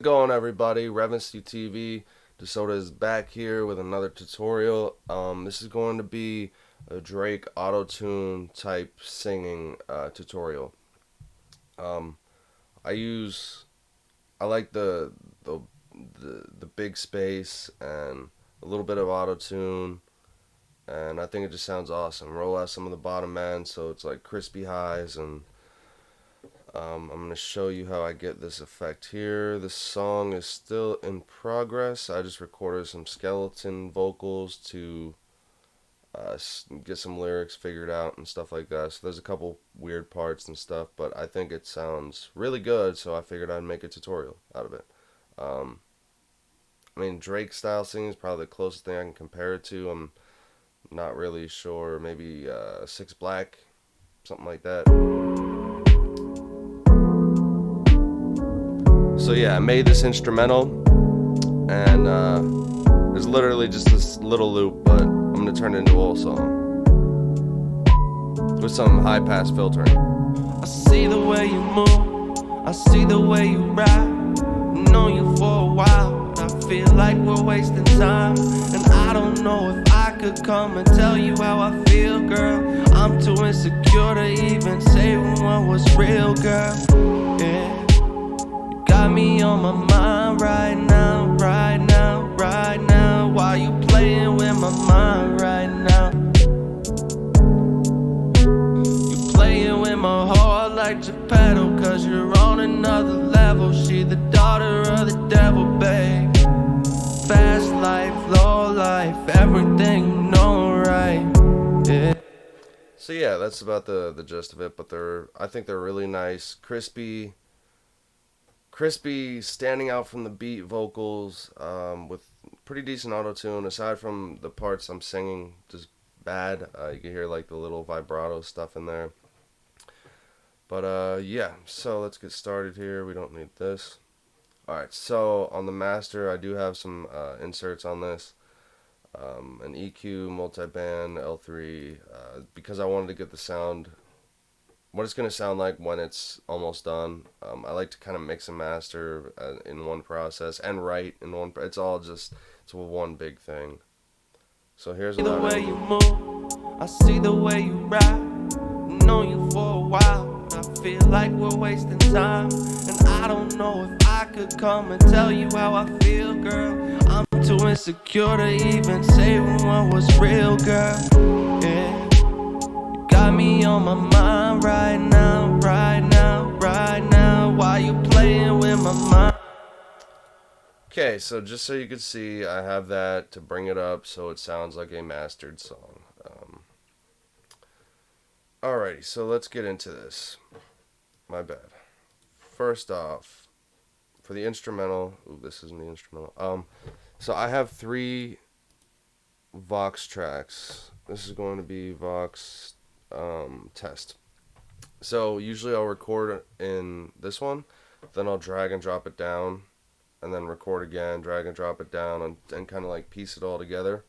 Going everybody, Revency TV. Dasota is back here with another tutorial. This is going to be a Drake Autotune type singing tutorial. Um, I use I like the big space and a little bit of Autotune, and I think it just sounds awesome. Roll out some of the bottom end so it's like crispy highs, and I'm going to show you how I get this effect here. This song is still in progress. I just recorded some skeleton vocals to get some lyrics figured out and stuff like that. So there's a couple weird parts and stuff, but I think it sounds really good, so I figured I'd make a tutorial out of it. Um, I mean, Drake style singing is probably the closest thing I can compare it to. I'm not really sure. Maybe Six Black, something like that. So yeah, I made this instrumental, and it's literally just this little loop, but I'm gonna turn it into a whole song with some high pass filtering. I see the way you move, I see the way you ride. Known you for a while, but I feel like we're wasting time. And I don't know if I could come and tell you how I feel, girl. I'm too insecure to even say what was real, girl. Yeah. Got me on my mind right now, right now, right now. Why you playing with my mind right now? You playing with my heart like Geppetto, cause you're on another level. She the daughter of the devil, babe. Fast life, low life, everything you know, right? Yeah. So yeah, that's about the gist of it, but I think they're really nice, crispy, standing out from the beat vocals, with pretty decent auto-tune. Aside from the parts I'm singing just bad, you can hear like the little vibrato stuff in there. But yeah, so let's get started here. We don't need this. Alright, so on the master I do have some inserts on this. An EQ, multiband, L3, because I wanted to get the sound, what it's going to sound like when it's almost done. I like to kind of mix and master in one process and write in one. It's one big thing. So here's the way you move, I see the way you ride. Known you for a while, but I feel like we're wasting time. And I don't know if I could come and tell you how I feel, girl. I'm too insecure to even say what was real, girl. Yeah. Got me on my mind right now, right now, right now. Why you playing with my mind? Okay, so just so you can see, I have that to bring it up so it sounds like a mastered song. Alrighty, so let's get into this. My bad. First off, for the instrumental, this isn't the instrumental. So I have 3 Vox tracks. This is going to be Vox test. So usually I'll record in this one, then I'll drag and drop it down, and then record again, drag and drop it down, and kind of like piece it all together.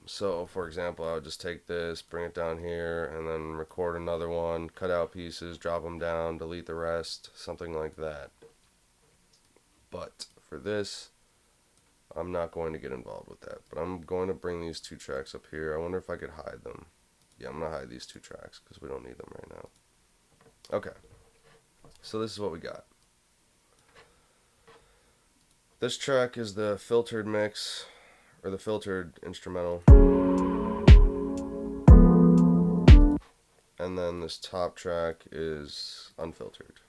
So for example, I would just take this, bring it down here, and then record another one, cut out pieces, drop them down, delete the rest, something like that. But for this, I'm not going to get involved with that, but I'm going to bring these 2 tracks up here. I wonder if I could hide them. Yeah, I'm going to hide these 2 tracks because we don't need them right now. Okay, so this is what we got. This track is the filtered mix, or the filtered instrumental. And then this top track is unfiltered.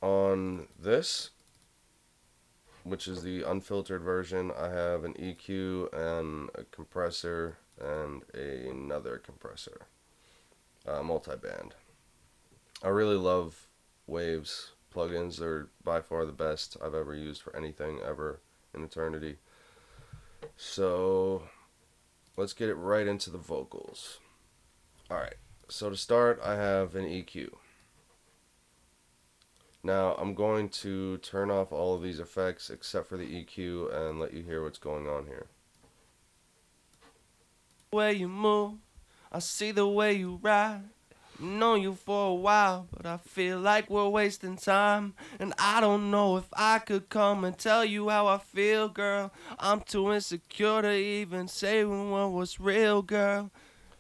On this, which is the unfiltered version, I have an EQ and a compressor and another compressor, multiband. I really love Waves plugins. They're by far the best I've ever used for anything ever in eternity. So let's get it right into the vocals. Alright, so to start I have an EQ. Now I'm going to turn off all of these effects except for the EQ and let you hear what's going on here. Way you move, I see the way you ride. Known you for a while, but I feel like we're wasting time. And I don't know if I could come and tell you how I feel, girl. I'm too insecure to even say what was real, girl.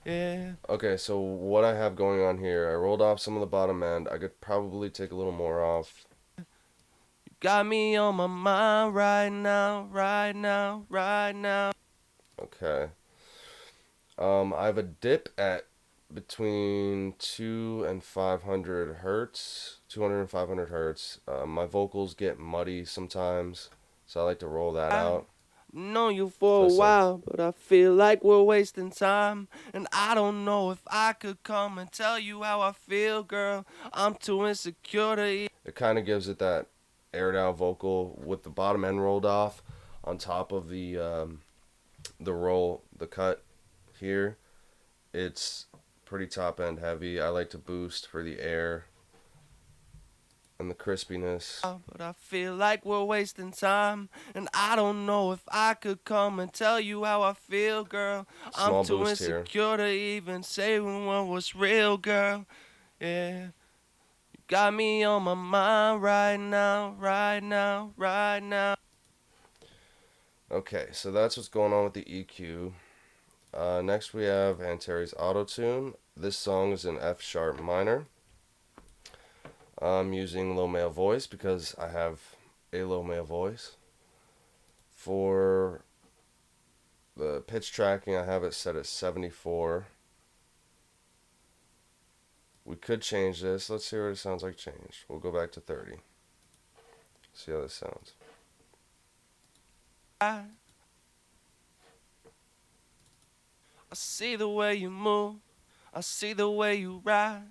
Yeah. Okay, so what I have going on here, I rolled off some of the bottom end. I could probably take a little more off. You got me on my mind right now, right now, right now. Okay. I have a dip at between 200 and 500 hertz. 200 and 500 hertz. My vocals get muddy sometimes, so I like to roll that out. Known you for Listen. a while, but I feel like we're wasting time. And I don't know if I could come and tell you how I feel, girl. I'm too insecure to It kind of gives it that aired out vocal with the bottom end rolled off on top of the roll, the cut here. It's pretty top end heavy. I like to boost for the air and the crispiness. But I feel like we're wasting time. And I don't know if I could come and tell you how I feel, girl. Small I'm too boost here. insecure to even say what was real, girl. Yeah. You got me on my mind right now, right now, right now. Okay, so that's what's going on with the EQ. Next we have Antares Autotune. This song is in F sharp minor. I'm using low male voice because I have a low male voice. For the pitch tracking, I have it set at 74. We could change this. Let's see what it sounds like changed. We'll go back to 30. See how this sounds. I see the way you move. I see the way you ride.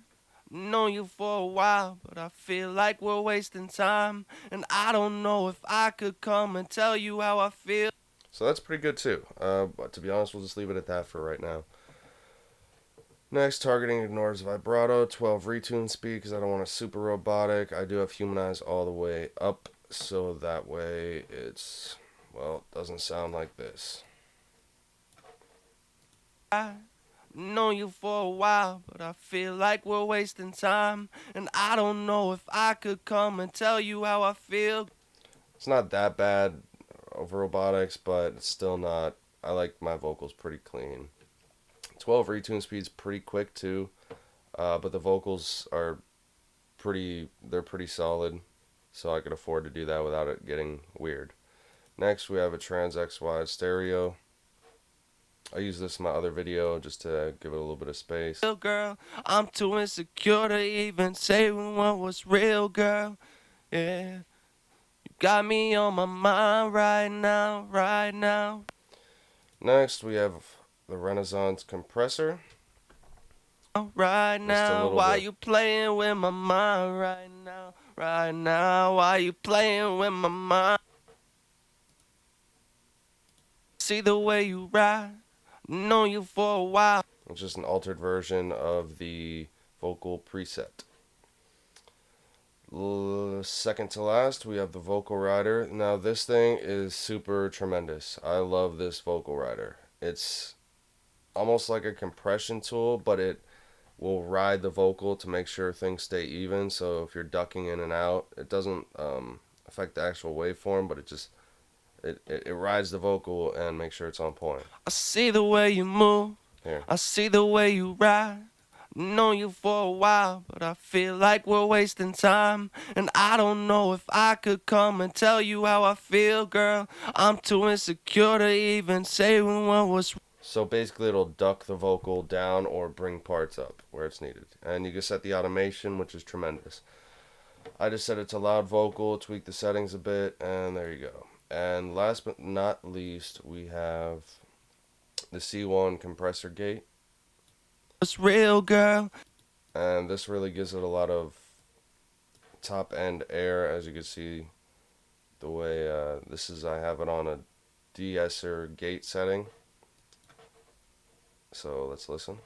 Known you for a while, but I feel like we're wasting time. And I don't know if I could come and tell you how I feel. So that's pretty good too. But to be honest, we'll just leave it at that for right now. Next, targeting ignores vibrato, 12 retune speed because I don't want it super robotic. I do have humanize all the way up, so that way it's, well, it doesn't sound like this. I known you for a while, but I feel like we're wasting time. And I don't know if I could come and tell you how I feel. It's not that bad over robotics, but it's still not. I like my vocals pretty clean. 12 retune speed's pretty quick too, but the vocals are they're pretty solid, so I could afford to do that without it getting weird. Next we have a trans X wide stereo. I use this in my other video just to give it a little bit of space. Girl, I'm too insecure to even say what was real, girl. Yeah. You got me on my mind right now, right now. Next we have the Renaissance compressor. Right now, why you playing with my mind right now? Right now, why you playing with my mind? See the way you ride. Known you for a while. It's just an altered version of the vocal preset. Second to last, we have the vocal rider. Now this thing is super tremendous. I love this vocal rider. It's almost like a compression tool, but it will ride the vocal to make sure things stay even. So if you're ducking in and out, it doesn't affect the actual waveform, but it rides the vocal and makes sure it's on point. I see the way you move. Here. I see the way you ride. Known you for a while, but I feel like we're wasting time. And I don't know if I could come and tell you how I feel, girl. I'm too insecure to even say what was. So basically it'll duck the vocal down or bring parts up where it's needed. And you can set the automation, which is tremendous. I just set it to loud vocal, tweak the settings a bit, and there you go. And last but not least, we have the C1 compressor gate. It's real, girl. And this really gives it a lot of top end air, as you can see the way I have it on a de-esser gate setting. So let's listen.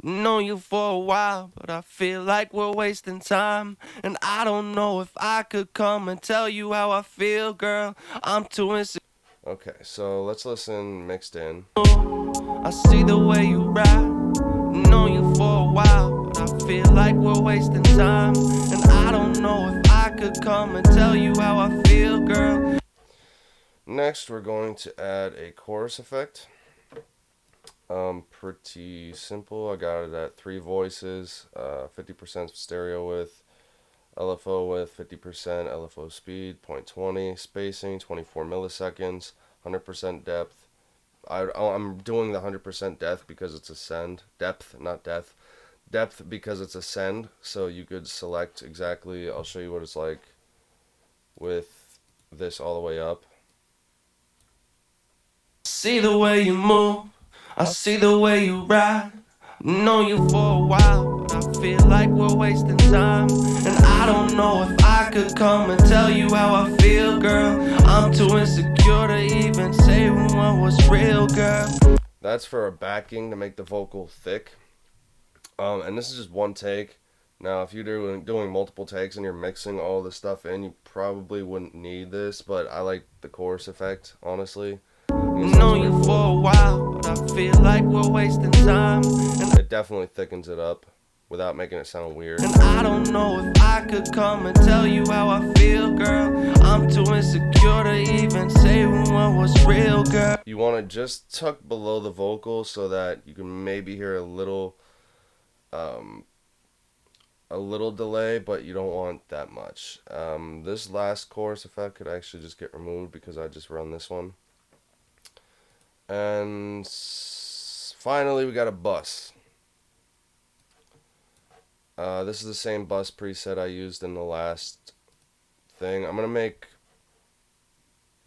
Known you for a while, but I feel like we're wasting time. And I don't know if I could come and tell you how I feel, girl. I'm too insecure. Okay, so let's listen mixed in. I see the way you ride. Known you for a while, but I feel like we're wasting time. And I don't know if I could come and tell you how I feel, girl. Next, we're going to add a chorus effect. Pretty simple. I got it at 3 voices, 50% stereo width, LFO width 50%, LFO speed 0.20, spacing 24 milliseconds, 100% depth. I'm doing the 100% depth because it's a send. Depth, not depth. Depth because it's a send, so you could select exactly. I'll show you what it's like with this all the way up. See the way you move, I see the way you ride. Known you for a while, but I feel like we're wasting time. And I don't know if I could come and tell you how I feel, girl. I'm too insecure to even say what was real, girl. That's for a backing to make the vocal thick. And this is just one take. Now, if you're doing multiple takes and you're mixing all this stuff in, you probably wouldn't need this, but I like the chorus effect, honestly. Known you for a while, but I feel like we're wasting time. And it definitely thickens it up without making it sound weird. And I don't know if I could come and tell you how I feel, girl. I'm too insecure to even say what was real, girl. You want to just tuck below the vocal so that you can maybe hear a little delay, but you don't want that much. This last chorus effect could actually just get removed because I just run this one. And finally, we got a bus. This is the same bus preset I used in the last thing. I'm going to make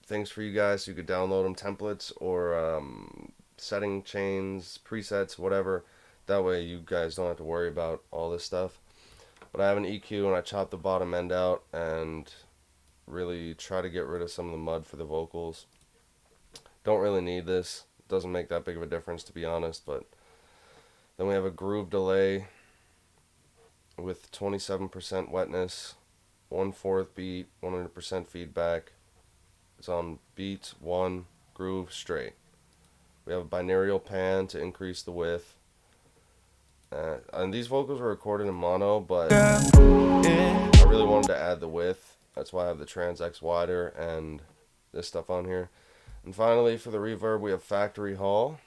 things for you guys so you could download them, templates or setting chains, presets, whatever. That way you guys don't have to worry about all this stuff. But I have an EQ and I chop the bottom end out and really try to get rid of some of the mud for the vocals. Don't really need this. It doesn't make that big of a difference, to be honest. But then we have a groove delay with 27% wetness, 1/4 beat, 100% feedback. It's on beat 1, groove straight. We have a binaural pan to increase the width. And these vocals were recorded in mono, but I really wanted to add the width. That's why I have the Trans X wider and this stuff on here. And finally, for the reverb, we have Factory Hall.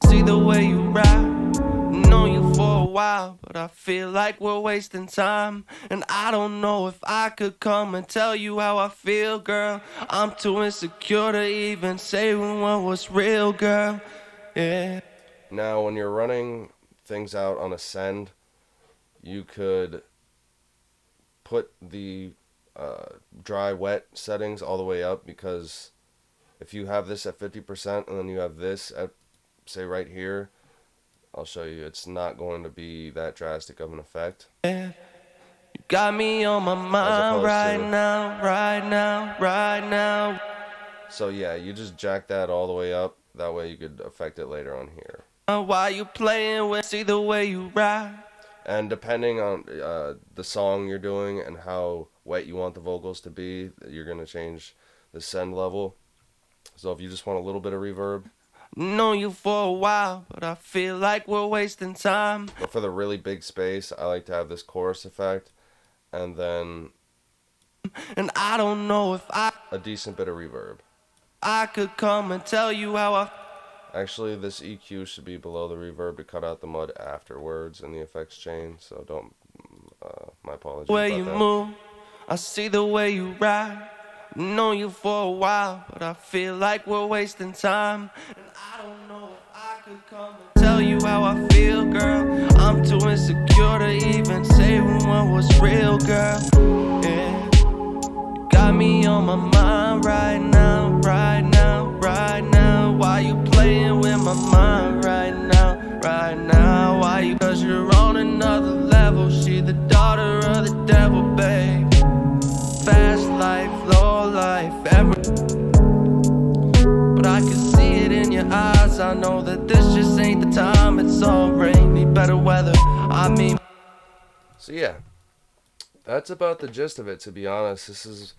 See the way you ride. Known you for a while, but I feel like we're wasting time. And I don't know if I could come and tell you how I feel, girl. I'm too insecure to even say what was real, girl. Yeah. Now, when you're running things out on a send, you could put the dry wet settings all the way up, because if you have this at 50% and then you have this at, say, right here, I'll show you, it's not going to be that drastic of an effect. You got me on my mind right now. So yeah, you just jack that all the way up. That way you could affect it later on here. Why you playing with? See the way you ride. And depending on the song you're doing and how wet you want the vocals to be, you're going to change the send level. So if you just want a little bit of reverb. Known you for a while, but I feel like we're wasting time. But for the really big space, I like to have this chorus effect. And then and I don't know if a decent bit of reverb. I could come and tell you how I... Actually, this EQ should be below the reverb to cut out the mud afterwards in the effects chain. So don't, my apologies about that. The way you move, I see the way you ride. Known you for a while, but I feel like we're wasting time. And I don't know if I could come and tell you how I feel, girl. I'm too insecure to even say what was real, girl. Yeah. You got me on my mind right now. Why you playing with my mind right now? Why you? Cause you're on another level. She the daughter of the devil, babe. Fast life, low life, but I can see it in your eyes. I know that this just ain't the time. It's all rainy, better weather. So yeah, that's about the gist of it, to be honest. This is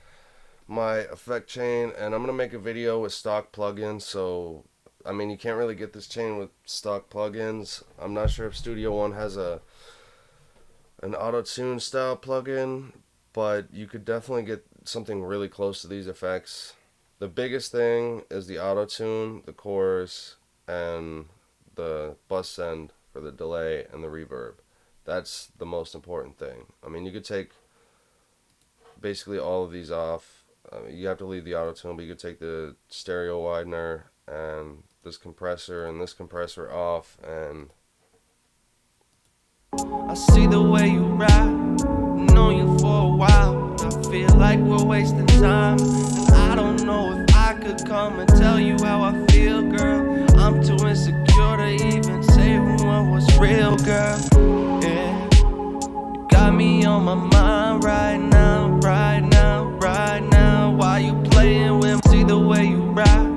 my effect chain, and I'm gonna make a video with stock plugins, so I mean, you can't really get this chain with stock plugins. I'm not sure if Studio One has an Autotune style plugin, but you could definitely get something really close to these effects. The biggest thing is the Autotune, the chorus, and the bus send for the delay and the reverb. That's the most important thing. I mean, you could take basically all of these off. You have to leave the Autotune, but you could take the stereo widener and this compressor off, and I see the way you ride, known you for a while. I feel like we're wasting time, and I don't know if I could come and tell you how I feel, girl. I'm too insecure to even say what was real, girl. Yeah, you got me on my mind right now, right now, right now. Why you playing with me? See the way you ride.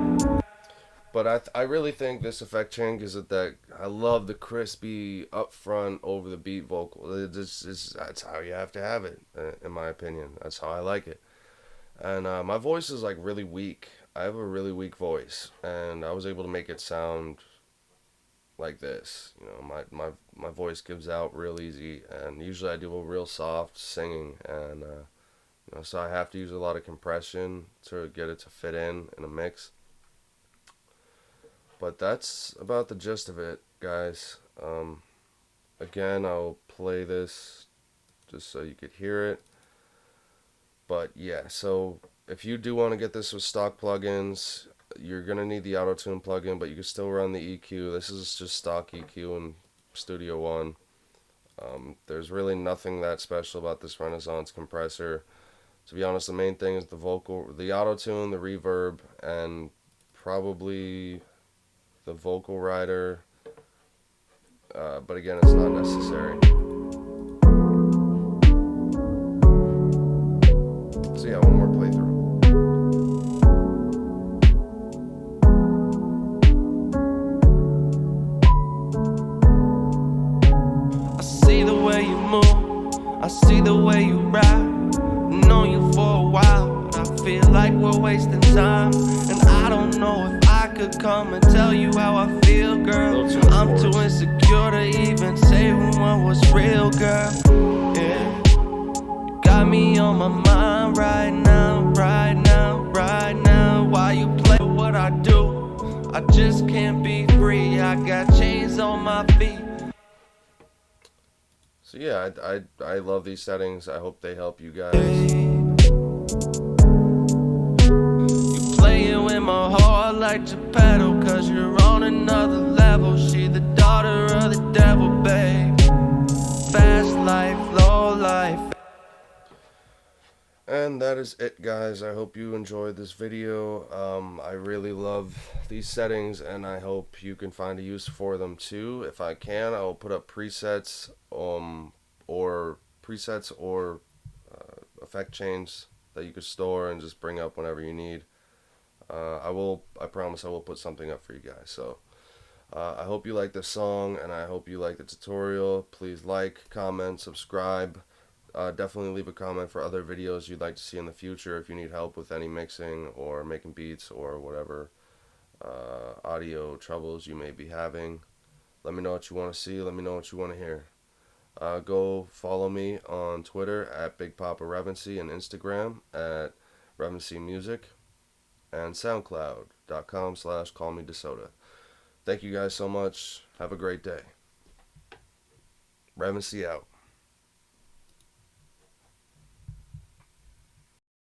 but I really think this effect chain gives it that. I love the crispy upfront over the beat vocal. That's how you have to have it, in my opinion. That's how I like it. And my voice is like really weak. I have a really weak voice, and I was able to make it sound like this. You know, my voice gives out real easy, and usually I do a real soft singing, and you know, so I have to use a lot of compression to get it to fit in a mix. But that's about the gist of it, guys. Again, I'll play this just so you could hear it. But yeah, so if you do want to get this with stock plugins, you're going to need the Autotune plugin, but you can still run the EQ. This is just stock EQ in Studio One. There's really nothing that special about this Renaissance compressor. To be honest, the main thing is the vocal, the Autotune, the reverb, and probably the vocal rider. But again, it's not necessary. So yeah, one more playthrough. I see the way you move, I see the way you ride. Known you for a while, but I feel like we're wasting time, and I don't know if I could come and tell you how I feel, girl. I'm too insecure to even say what was real, girl. Yeah, you got me on my mind right now, right now, right now. Why you play what I do? I just can't be free. I got chains on my feet. So yeah, I love these settings. I hope they help you guys. You playing with my heart like Geppetto, cause you're on another level. She the daughter of the devil, babe. Fast life, low life. And that is it, guys. I hope you enjoyed this video. I really love these settings, and I hope you can find a use for them too. If I can, I'll put up presets or effect chains that you could store and just bring up whenever you need. I promise I will put something up for you guys. So I hope you like this song, and I hope you like the tutorial. Please like, comment, subscribe. Definitely leave a comment for other videos you'd like to see in the future if you need help with any mixing or making beats or whatever audio troubles you may be having. Let me know what you want to see. Let me know what you want to hear. Go follow me on Twitter at Big Papa Revency, and Instagram at revencymusic, and soundcloud.com/callmedasota. Thank you guys so much. Have a great day. Revency out.